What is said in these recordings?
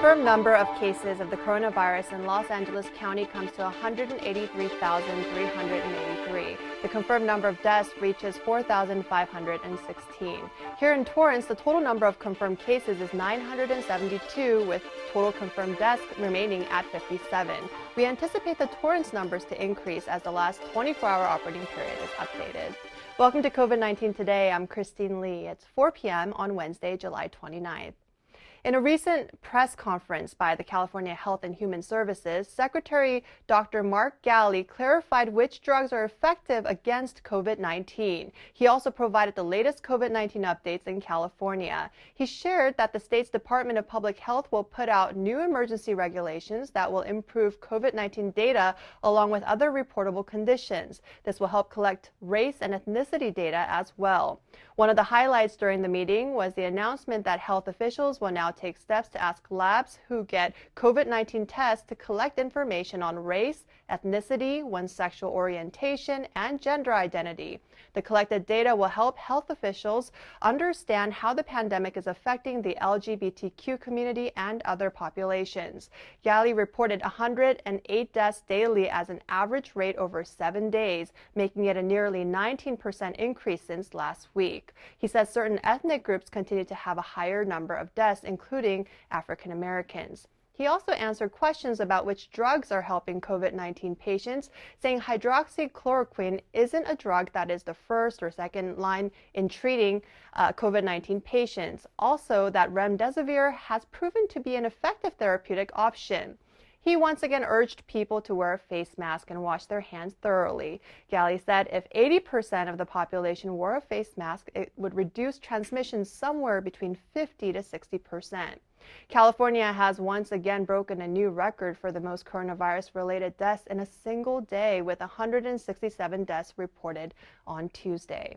confirmed number of cases of the coronavirus in Los Angeles County comes to 183,383. The confirmed number of deaths reaches 4,516. Here in Torrance, the total number of confirmed cases is 972, with total confirmed deaths remaining at 57. We anticipate the Torrance numbers to increase as the last 24-hour operating period is updated. Welcome to COVID-19 Today. I'm Christine Lee. It's 4 p.m. on Wednesday, July 29th. In a recent press conference by the California Health and Human Services, Secretary Dr. Mark Ghaly clarified which drugs are effective against COVID-19. He also provided the latest COVID-19 updates in California. He shared that the state's Department of Public Health will put out new emergency regulations that will improve COVID-19 data along with other reportable conditions. This will help collect race and ethnicity data as well. One of the highlights during the meeting was the announcement that health officials will now take steps to ask labs who get COVID-19 tests to collect information on race, ethnicity, one's sexual orientation, and gender identity. The collected data will help health officials understand how the pandemic is affecting the LGBTQ community and other populations. Ghaly reported 108 deaths daily as an average rate over 7 days, making it a nearly 19% increase since last week. He says certain ethnic groups continue to have a higher number of deaths, including African Americans. He also answered questions about which drugs are helping COVID-19 patients, saying hydroxychloroquine isn't a drug that is the first or second line in treating COVID-19 patients. Also, that remdesivir has proven to be an effective therapeutic option. He once again urged people to wear a face mask and wash their hands thoroughly. Ghaly said if 80% of the population wore a face mask, it would reduce transmission somewhere between 50 to 60%. California has once again broken a new record for the most coronavirus-related deaths in a single day, with 167 deaths reported on Tuesday.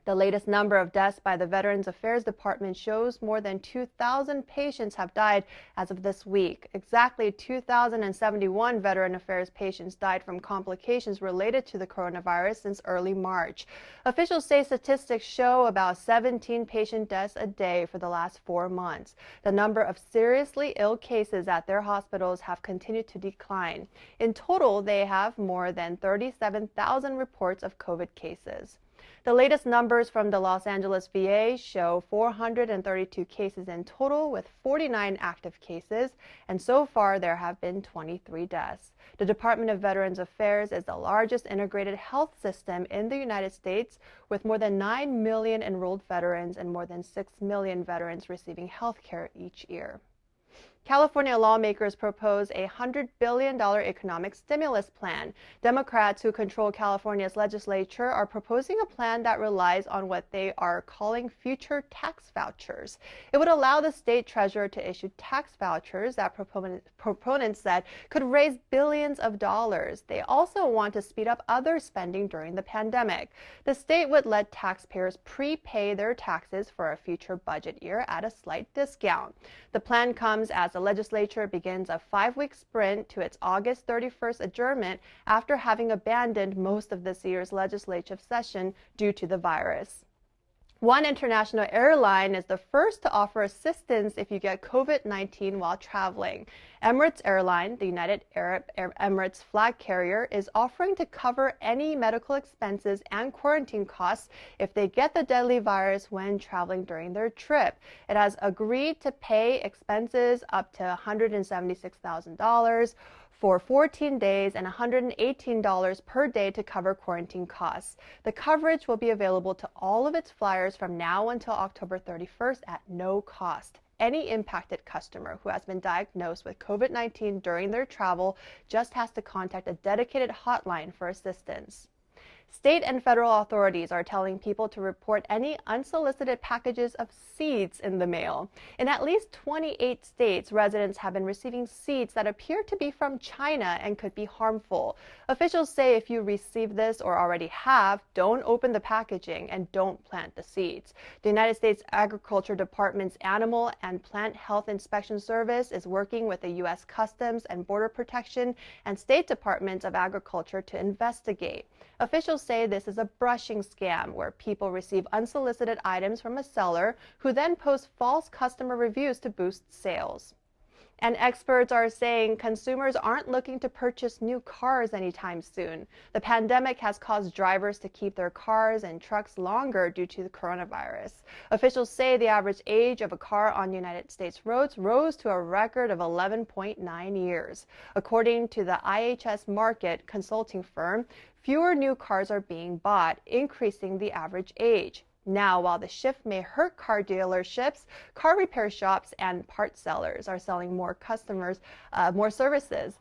The latest number of deaths by the Veterans Affairs Department shows more than 2,000 patients have died as of this week. Exactly 2,071 Veteran Affairs patients died from complications related to the coronavirus since early March. Officials say statistics show about 17 patient deaths a day for the last 4 months. The number of seriously ill cases at their hospitals have continued to decline. In total, they have more than 37,000 reports of COVID cases. The latest numbers from the Los Angeles VA show 432 cases in total, with 49 active cases, and so far there have been 23 deaths. The Department of Veterans Affairs is the largest integrated health system in the United States, with more than 9 million enrolled veterans and more than 6 million veterans receiving health care each year. California lawmakers propose a $100 billion economic stimulus plan. Democrats who control California's legislature are proposing a plan that relies on what they are calling future tax vouchers. It would allow the state treasurer to issue tax vouchers that proponents said could raise billions of dollars. They also want to speed up other spending during the pandemic. The state would let taxpayers prepay their taxes for a future budget year at a slight discount. The plan comes as the legislature begins a 5-week sprint to its August 31st adjournment after having abandoned most of this year's legislative session due to the virus. One international airline is the first to offer assistance if you get COVID-19 while traveling. Emirates Airline, the United Arab Emirates flag carrier, is offering to cover any medical expenses and quarantine costs if they get the deadly virus when traveling during their trip. It has agreed to pay expenses up to $176,000 for 14 days and $118 per day to cover quarantine costs. The coverage will be available to all of its flyers from now until October 31st at no cost. Any impacted customer who has been diagnosed with COVID-19 during their travel just has to contact a dedicated hotline for assistance. State and federal authorities are telling people to report any unsolicited packages of seeds in the mail. In at least 28 states, residents have been receiving seeds that appear to be from China and could be harmful. Officials say if you receive this or already have, don't open the packaging and don't plant the seeds. The United States Agriculture Department's Animal and Plant Health Inspection Service is working with the U.S. Customs and Border Protection and State Departments of Agriculture to investigate. Officials say this is a brushing scam where people receive unsolicited items from a seller who then posts false customer reviews to boost sales. And experts are saying consumers aren't looking to purchase new cars anytime soon. The pandemic has caused drivers to keep their cars and trucks longer due to the coronavirus. Officials say the average age of a car on United States roads rose to a record of 11.9 years. According to the IHS Markit consulting firm, fewer new cars are being bought, increasing the average age. Now, while the shift may hurt car dealerships, car repair shops and part sellers are selling more services.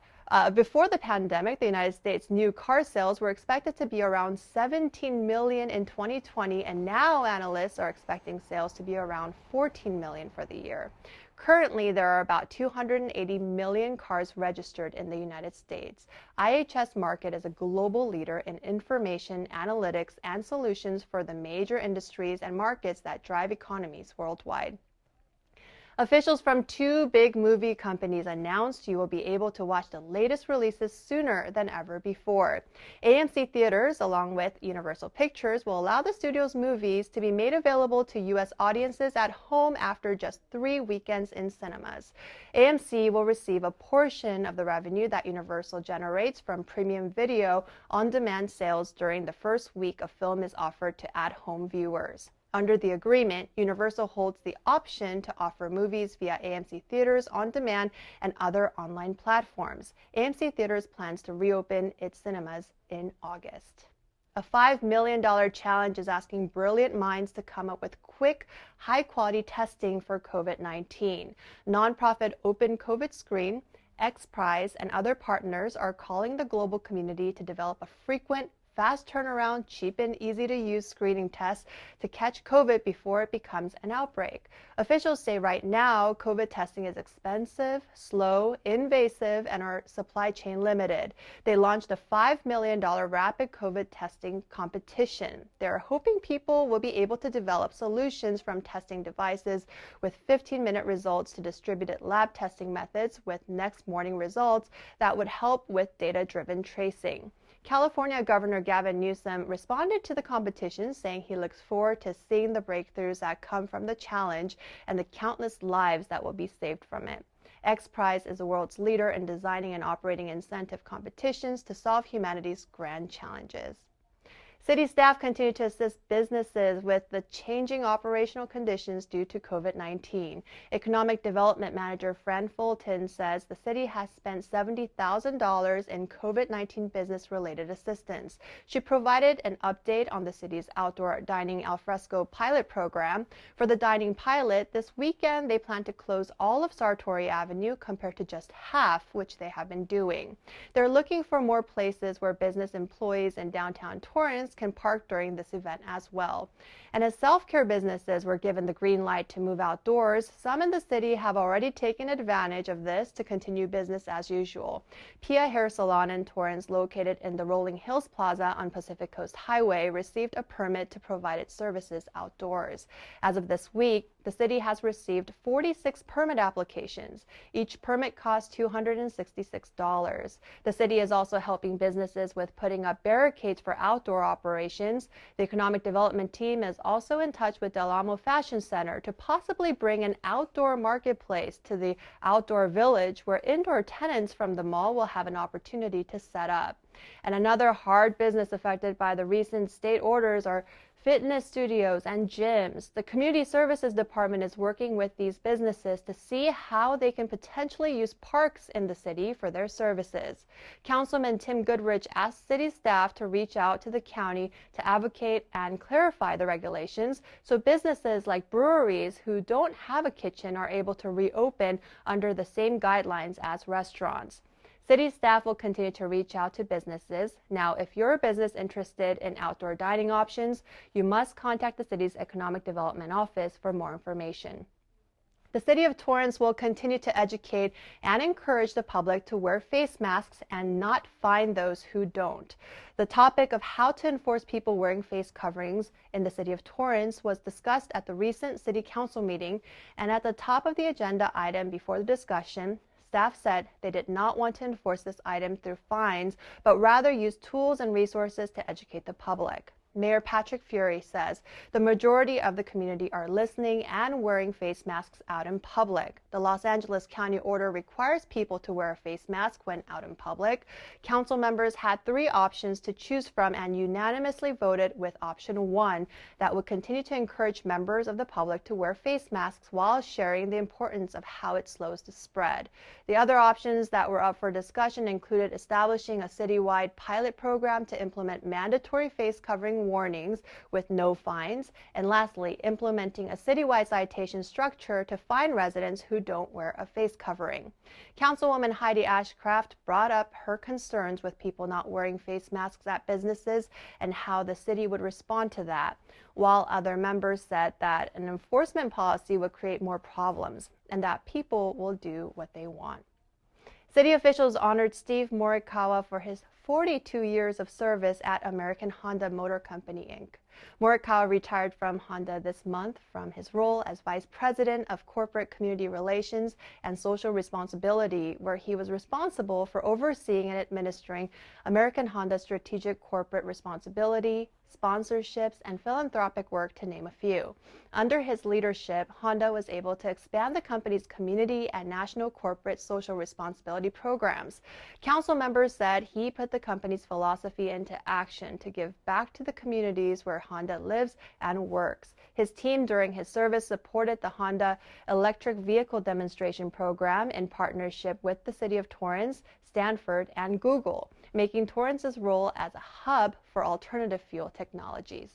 Before the pandemic, the United States new car sales were expected to be around 17 million in 2020, and now analysts are expecting sales to be around 14 million for the year. Currently, there are about 280 million cars registered in the United States. IHS Markit is a global leader in information, analytics, and solutions for the major industries and markets that drive economies worldwide. Officials from two big movie companies announced you will be able to watch the latest releases sooner than ever before. AMC Theaters, along with Universal Pictures, will allow the studio's movies to be made available to U.S. audiences at home after just 3 weekends in cinemas. AMC will receive a portion of the revenue that Universal generates from premium video on-demand sales during the first week a film is offered to at-home viewers. Under the agreement, Universal holds the option to offer movies via AMC Theaters on demand and other online platforms. AMC Theaters plans to reopen its cinemas in August. A $5 million challenge is asking brilliant minds to come up with quick, high-quality testing for COVID-19. Nonprofit Open COVID Screen, XPRIZE, and other partners are calling the global community to develop a frequent, fast turnaround, cheap and easy to use screening tests to catch COVID before it becomes an outbreak. Officials say right now, COVID testing is expensive, slow, invasive, and our supply chain limited. They launched a $5 million rapid COVID testing competition. They're hoping people will be able to develop solutions from testing devices with 15-minute results to distributed lab testing methods with next morning results that would help with data-driven tracing. California Governor Gavin Newsom responded to the competition, saying he looks forward to seeing the breakthroughs that come from the challenge and the countless lives that will be saved from it. XPRIZE is the world's leader in designing and operating incentive competitions to solve humanity's grand challenges. City staff continue to assist businesses with the changing operational conditions due to COVID-19. Economic Development Manager Fran Fulton says the city has spent $70,000 in COVID-19 business-related assistance. She provided an update on the city's outdoor dining alfresco pilot program. For the dining pilot, this weekend they plan to close all of Sartori Avenue compared to just half, which they have been doing. They're looking for more places where business employees in downtown Torrance can park during this event as well. And as self-care businesses were given the green light to move outdoors, some in the city have already taken advantage of this to continue business as usual. Pia Hair Salon in Torrance, located in the Rolling Hills Plaza on Pacific Coast Highway, received a permit to provide its services outdoors. As of this week, the city has received 46 permit applications. Each permit costs $266. The city is also helping businesses with putting up barricades for outdoor operations. The economic development team is also in touch with Del Amo Fashion Center to possibly bring an outdoor marketplace to the outdoor village where indoor tenants from the mall will have an opportunity to set up. And another hard business affected by the recent state orders are fitness studios and gyms. The Community Services Department is working with these businesses to see how they can potentially use parks in the city for their services. Councilman Tim Goodrich asked city staff to reach out to the county to advocate and clarify the regulations so businesses like breweries who don't have a kitchen are able to reopen under the same guidelines as restaurants. City staff will continue to reach out to businesses. Now, if you're a business interested in outdoor dining options, you must contact the city's Economic Development Office for more information. The City of Torrance will continue to educate and encourage the public to wear face masks and not fine those who don't. The topic of how to enforce people wearing face coverings in the City of Torrance was discussed at the recent City Council meeting, and at the top of the agenda item before the discussion, staff said they did not want to enforce this item through fines, but rather use tools and resources to educate the public. Mayor Patrick Fury says the majority of the community are listening and wearing face masks out in public. The Los Angeles County order requires people to wear a face mask when out in public. Council members had 3 options to choose from and unanimously voted with option 1 that would continue to encourage members of the public to wear face masks while sharing the importance of how it slows the spread. The other options that were up for discussion included establishing a citywide pilot program to implement mandatory face covering warnings with no fines, and lastly, implementing a citywide citation structure to fine residents who don't wear a face covering. Councilwoman Heidi Ashcraft brought up her concerns with people not wearing face masks at businesses and how the city would respond to that, while other members said that an enforcement policy would create more problems and that people will do what they want. City officials honored Steve Morikawa for his 42 years of service at American Honda Motor Company, Inc. Morikawa retired from Honda this month from his role as Vice President of Corporate Community Relations and Social Responsibility, where he was responsible for overseeing and administering American Honda's strategic corporate responsibility, sponsorships, and philanthropic work, to name a few. Under his leadership, Honda was able to expand the company's community and national corporate social responsibility programs. Council members said he put the company's philosophy into action to give back to the communities where Honda lives and works. His team during his service supported the Honda electric vehicle demonstration program in partnership with the City of Torrance, Stanford, and Google, making Torrance's role as a hub for alternative fuel technologies.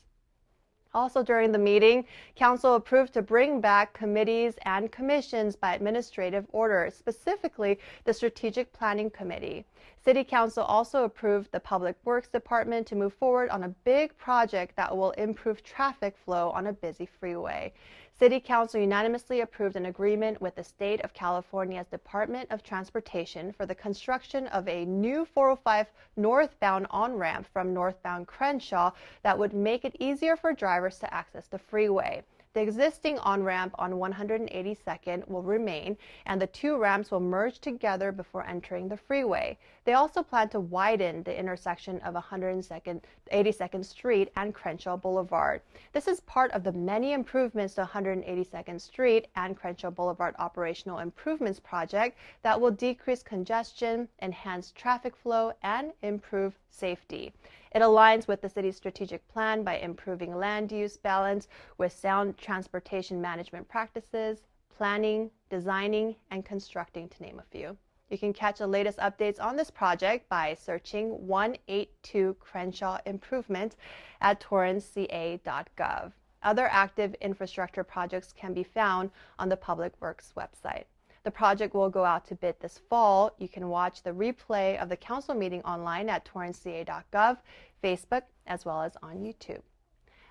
Also during the meeting, Council approved to bring back committees and commissions by administrative order, specifically the Strategic Planning Committee. City Council also approved the Public Works Department to move forward on a big project that will improve traffic flow on a busy freeway. City Council unanimously approved an agreement with the State of California's Department of Transportation for the construction of a new 405 northbound on-ramp from northbound Crenshaw that would make it easier for drivers to access the freeway. The existing on-ramp on 182nd will remain, and the 2 ramps will merge together before entering the freeway. They also plan to widen the intersection of 82nd Street and Crenshaw Boulevard. This is part of the many improvements to 182nd Street and Crenshaw Boulevard Operational Improvements Project that will decrease congestion, enhance traffic flow, and improve safety. It aligns with the city's strategic plan by improving land use balance with sound transportation management practices, planning, designing, and constructing, to name a few. You can catch the latest updates on this project by searching 182 Crenshaw Improvement at torranceca.gov. Other active infrastructure projects can be found on the Public Works website. The project will go out to bid this fall. You can watch the replay of the council meeting online at torranceca.gov, Facebook, as well as on YouTube.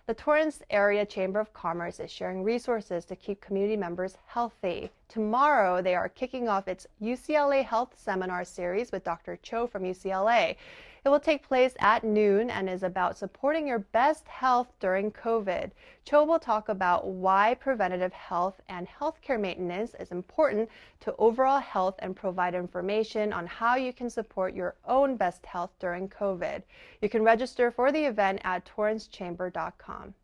The Torrance Area Chamber of Commerce is sharing resources to keep community members healthy. Tomorrow, they are kicking off its UCLA Health Seminar Series with Dr. Cho from UCLA. It will take place at noon and is about supporting your best health during COVID. Cho will talk about why preventative health and healthcare maintenance is important to overall health and provide information on how you can support your own best health during COVID. You can register for the event at torrancechamber.com.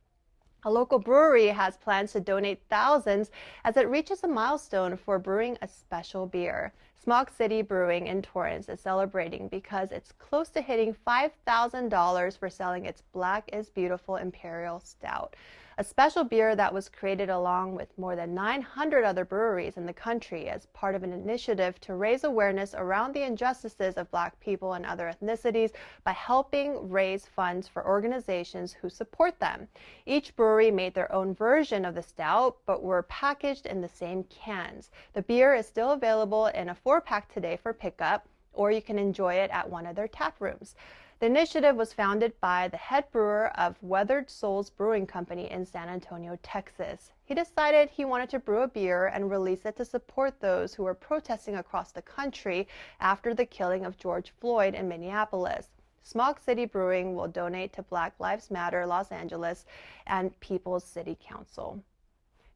A local brewery has plans to donate thousands as it reaches a milestone for brewing a special beer. Smog City Brewing in Torrance is celebrating because it's close to hitting $5,000 for selling its Black is Beautiful Imperial Stout, a special beer that was created along with more than 900 other breweries in the country as part of an initiative to raise awareness around the injustices of Black people and other ethnicities by helping raise funds for organizations who support them. Each brewery made their own version of the stout, but were packaged in the same cans. The beer is still available in a 4-pack today for pickup, or you can enjoy it at one of their tap rooms. The initiative was founded by the head brewer of Weathered Souls Brewing Company in San Antonio, Texas. He decided he wanted to brew a beer and release it to support those who were protesting across the country after the killing of George Floyd in Minneapolis. Smog City Brewing will donate to Black Lives Matter Los Angeles and People's City Council.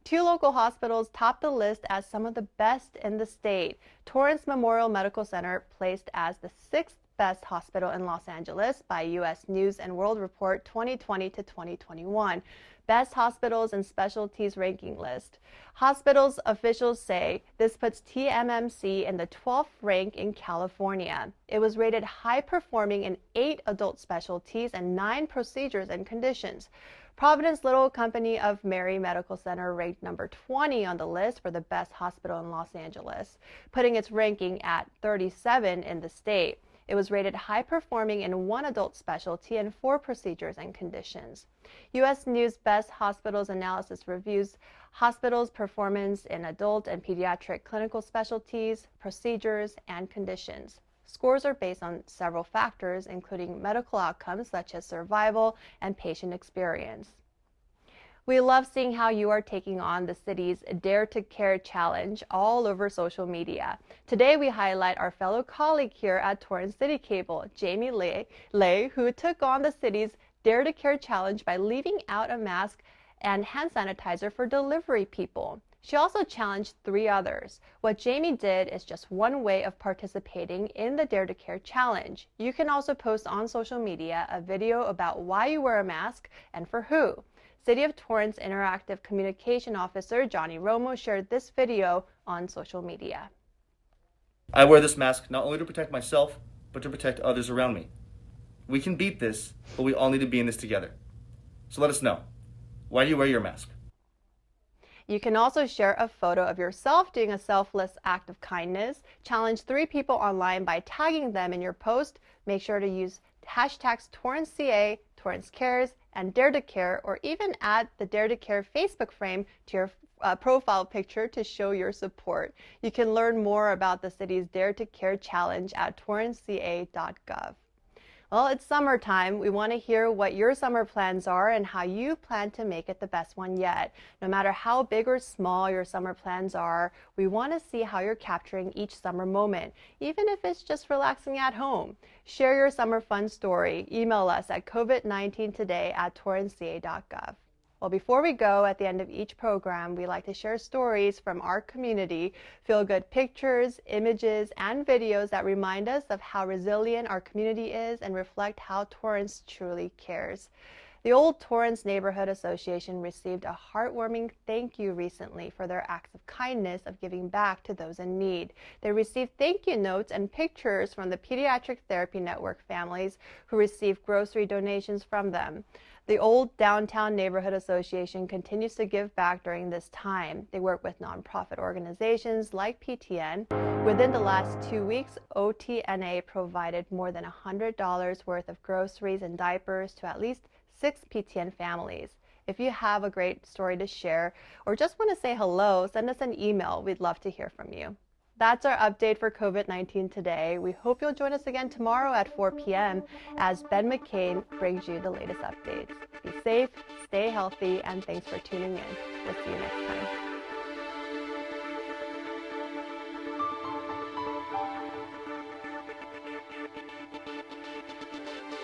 2 local hospitals topped the list as some of the best in the state. Torrance Memorial Medical Center placed as the 6th Best Hospital in Los Angeles by U.S. News & World Report 2020 to 2021. Best Hospitals and Specialties ranking list. Hospitals officials say this puts TMMC in the 12th rank in California. It was rated high performing in 8 adult specialties and 9 procedures and conditions. Providence Little Company of Mary Medical Center ranked number 20 on the list for the best hospital in Los Angeles, putting its ranking at 37 in the state. It was rated high performing in 1 adult specialty and 4 procedures and conditions. U.S. News Best Hospitals Analysis reviews hospitals' performance in adult and pediatric clinical specialties, procedures, and conditions. Scores are based on several factors, including medical outcomes such as survival and patient experience. We love seeing how you are taking on the city's Dare to Care challenge all over social media. Today, we highlight our fellow colleague here at Torrance City Cable, Jamie Lay, who took on the city's Dare to Care challenge by leaving out a mask and hand sanitizer for delivery people. She also challenged 3 others. What Jamie did is just one way of participating in the Dare to Care challenge. You can also post on social media a video about why you wear a mask and for who. City of Torrance Interactive Communication Officer Johnny Romo shared this video on social media. I wear this mask not only to protect myself, but to protect others around me. We can beat this, but we all need to be in this together. So let us know. Why do you wear your mask? You can also share a photo of yourself doing a selfless act of kindness. Challenge 3 people online by tagging them in your post. Make sure to use hashtags TorranceCA, Torrance Cares, and Dare to Care, or even add the Dare to Care Facebook frame to your profile picture to show your support. You can learn more about the city's Dare to Care challenge at torranceca.gov. Well, it's summertime. We want to hear what your summer plans are and how you plan to make it the best one yet. No matter how big or small your summer plans are, we want to see how you're capturing each summer moment, even if it's just relaxing at home. Share your summer fun story. Email us at covid19today@torranceca.gov. Well, before we go, at the end of each program, we like to share stories from our community, feel-good pictures, images, and videos that remind us of how resilient our community is and reflect how Torrance truly cares. The Old Torrance Neighborhood Association received a heartwarming thank you recently for their acts of kindness of giving back to those in need. They received thank you notes and pictures from the Pediatric Therapy Network families who received grocery donations from them. The Old Downtown Neighborhood Association continues to give back during this time. They work with nonprofit organizations like PTN. Within the last 2 weeks, OTNA provided more than $100 worth of groceries and diapers to at least 6 PTN families. If you have a great story to share or just want to say hello, send us an email. We'd love to hear from you. That's our update for COVID-19 today. We hope you'll join us again tomorrow at 4 p.m. as Ben McCain brings you the latest updates. Be safe, stay healthy, and thanks for tuning in. We'll see you next time.